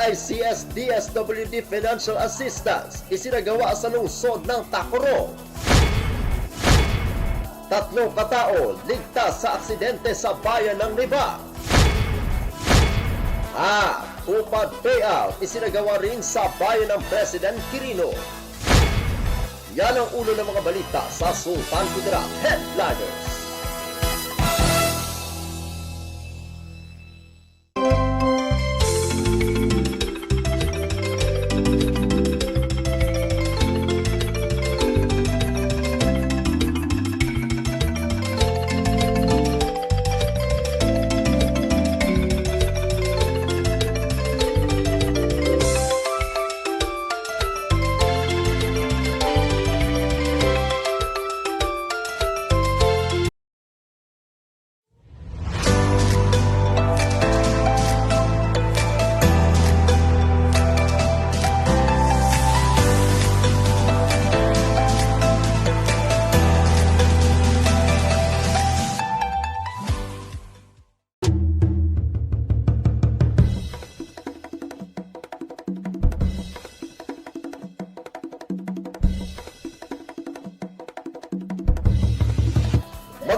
AICS DSWD Financial Assistance isinagawa sa lungsod ng Tacoro. 3 katao ligtas sa aksidente sa bayan ng Liba. Upad payout isinagawa rin sa bayan ng President Quirino. Yan ang ulo ng mga balita sa Sultan Kudarat Headliners.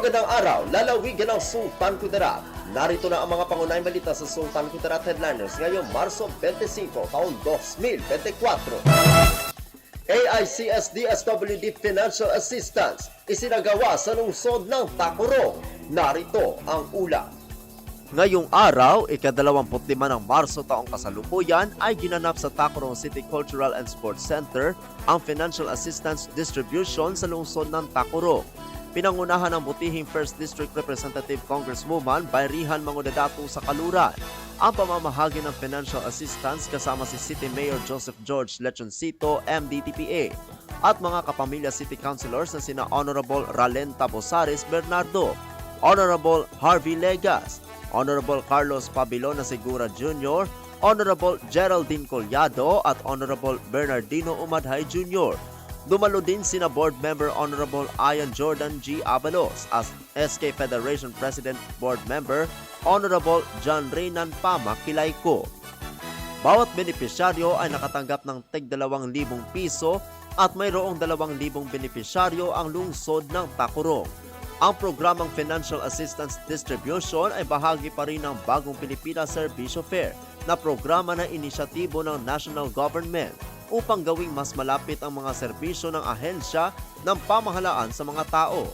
Magandang araw, lalawigan ng Sultan Kudarat. Narito na ang mga pangunahing balita sa Sultan Kudarat Headliners ngayong Marso 25, taon 2024. AICS DSWD Financial Assistance isinagawa sa lungsod ng Tacoro. Narito ang ulat. Ngayong araw, ika-25 ng Marso taong kasalukuyan ay ginanap sa Tacoro City Cultural and Sports Center ang Financial Assistance Distribution sa lungsod ng Tacoro. Pinangunahan ng butihing 1st District Representative Congresswoman Bayrihan Mangudadato sa Kaluran ang pamamahagi ng financial assistance kasama si City Mayor Joseph George Lechoncito, MDTPA, at mga kapamilya City Councilors na sina Honorable Ralenta Bosares Bernardo, Honorable Harvey Legas, Honorable Carlos Pabilon na Segura Jr., Honorable Geraldine Collado at Honorable Bernardino Umadhay Jr., Dumalo din sina Board Member Honorable Ian Jordan G. Abalos as SK Federation President Board Member Honorable John Reynan Pama Kilayko. Bawat benepisyaryo ay nakatanggap ng tig 2,000 piso at mayroong 2,000 benepisyaryo ang lungsod ng Tacoro. Ang programang Financial Assistance Distribution ay bahagi pa rin ng Bagong Pilipinas Servicio Fair na programa na inisyatibo ng National Government upang gawing mas malapit ang mga serbisyo ng ahensya ng pamahalaan sa mga tao.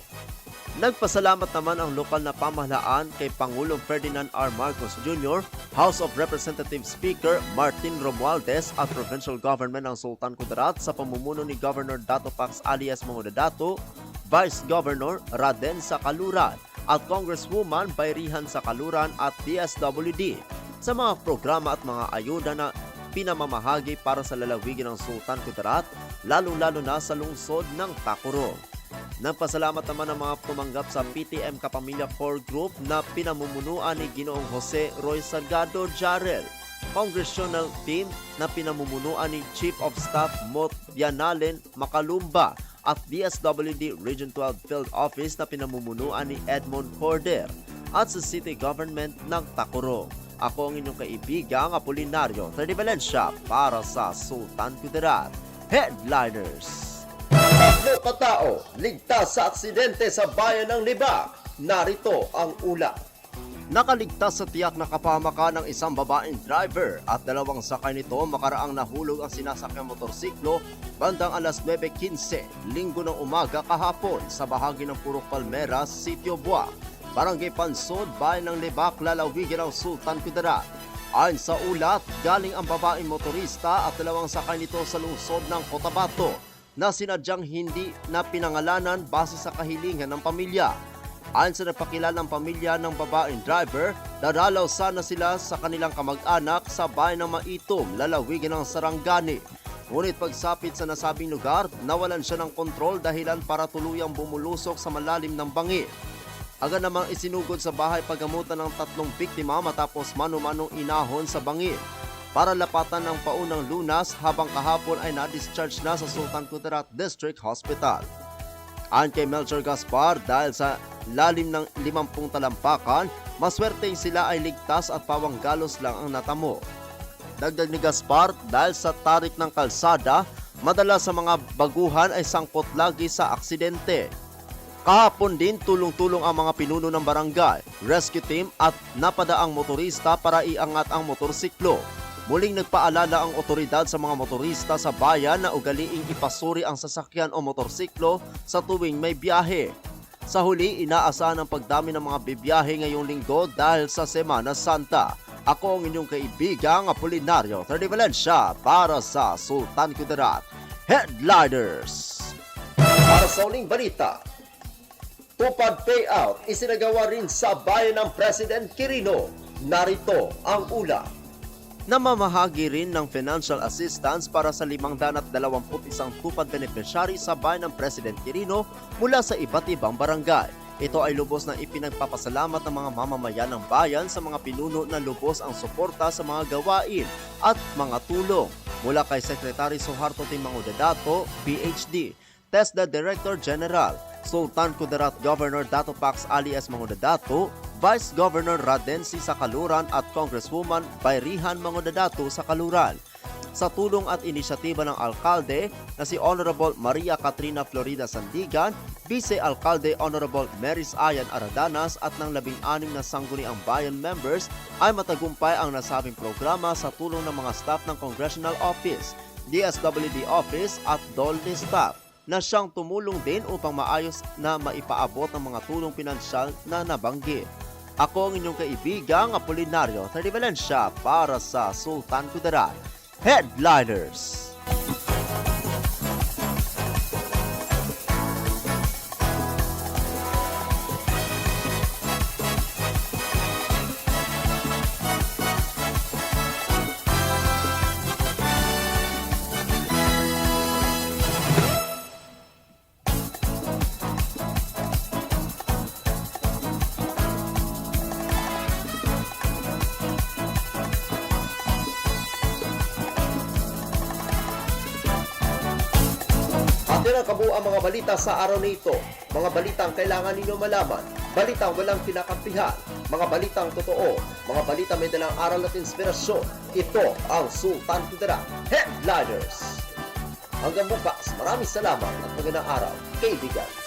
Nagpasalamat naman ang lokal na pamahalaan kay Pangulong Ferdinand R. Marcos Jr., House of Representatives Speaker Martin Romualdez at Provincial Government ng Sultan Kudarat sa pamumuno ni Governor Dato Pax alias Mangudadato, Vice Governor Raden sa Kaluran at Congresswoman Bayrihan sa Kaluran at DSWD sa mga programa at mga ayuda na pinamamahagi para sa lalawigan ng Sultan Kudarat, lalong-lalo na sa lungsod ng Tacoro. Nagpasalamat naman ang mga tumanggap sa PTM Kapamilya Core Group na pinamumunuan ni Ginoong Jose Roy Salgado Jarrell, Congressional Team na pinamumunuan ni Chief of Staff Mot Yanalen Makalumba at DSWD Region 12 Field Office na pinamumunuan ni Edmond Corder at sa City Government ng Tacoro. Ako ang inyong kaibigang Apolinario Terdi Valencia para sa Sultan Kudarat Headliners. 3 katao ligtas sa aksidente sa bayan ng Liba. Narito ang ulat. Nakaligtas sa tiyak na kapahamakan ng isang babaeng driver at 2 sakay nito makaraang nahulog ang sinasakyang motorsiklo bandang alas 9:15 linggo ng umaga kahapon sa bahagi ng Purok Palmeras, Sitio Buwak, Barangay Pansod, bayan ng Libak, lalawigan ng Sultan Kudarat. Ayon sa ulat, galing ang babaeng motorista at 2 sakay nito sa lungsod ng Cotabato na sinadyang hindi na pinangalanan base sa kahilingan ng pamilya. Ayon sa nagpakilalang pamilya ng babaeng driver, dadalaw sana sila sa kanilang kamag-anak sa bayan ng Maitom, lalawigan ng Sarangani. Ngunit pagsapit sa nasabing lugar, nawalan siya ng kontrol dahilan para tuluyang bumulusok sa malalim ng bangi. Agad namang isinugod sa bahay paggamutan ng 3 biktima matapos mano-manong inahon sa bangin para lapatan ng paunang lunas habang kahapon ay na-discharge na sa Sultan Kudarat District Hospital. Ayon kay Melchor Gaspar, dahil sa lalim ng 50 talampakan, maswerteng sila ay ligtas at pawang galos lang ang natamo. Dagdag ni Gaspar, dahil sa tarik ng kalsada, madalas sa mga baguhan ay sangkot lagi sa aksidente. Kahapon din tulong-tulong ang mga pinuno ng barangay, rescue team at napadaang motorista para iangat ang motorsiklo. Muling nagpaalala ang otoridad sa mga motorista sa bayan na ugaliing ipasuri ang sasakyan o motorsiklo sa tuwing may biyahe. Sa huli, inaasahan ang pagdami ng mga bibiyahe ngayong linggo dahil sa Semana Santa. Ako ang inyong kaibigang Apolinario Terdy Valencia para sa Sultan Kudarat Headliners. Para sa uling balita, tupad payout isinagawa rin sa bayan ng President Quirino. Narito ang ulat. Namamahagi rin ng financial assistance para sa 521 tupad beneficiary sa bayan ng President Quirino mula sa iba't ibang barangay. Ito ay lubos na ipinagpapasalamat ng mga mamamayan ng bayan sa mga pinuno na lubos ang suporta sa mga gawain at mga tulong. Mula kay Secretary Suharto Timangudadato, PhD, TESDA Director General, Sultan Kudarat Governor Dato Pax alias Mangudadato, Vice Governor Radensi sa Kaluran at Congresswoman Bayrihan Mangudadato sa Kaluran. Sa tulong at inisyatiba ng alkalde na si Honorable Maria Katrina Florida Sandigan, Vice Alkalde Honorable Maris Ayan Aradanas at ng 16 na sangguniang bayan members ay matagumpay ang nasabing programa sa tulong ng mga staff ng Congressional Office, DSWD Office at DOLE staff na siyang tumulong din upang maayos na maipaabot ang mga tulong pinansyal na nabanggit. Ako ang inyong kaibigang Apolinario Terdy Valencia para sa Sultan Kudarat Headliners. Yan ang kabuuang mga balita sa araw na ito. Mga balitang kailangan ninyo malaman, balitang walang kinakampihan, mga balitang totoo, mga balitang may dalang aral at inspirasyon. Ito ang Sultan Kudarat Headliners. Hanggang bukas, maraming salamat at magandang araw, kaibigan.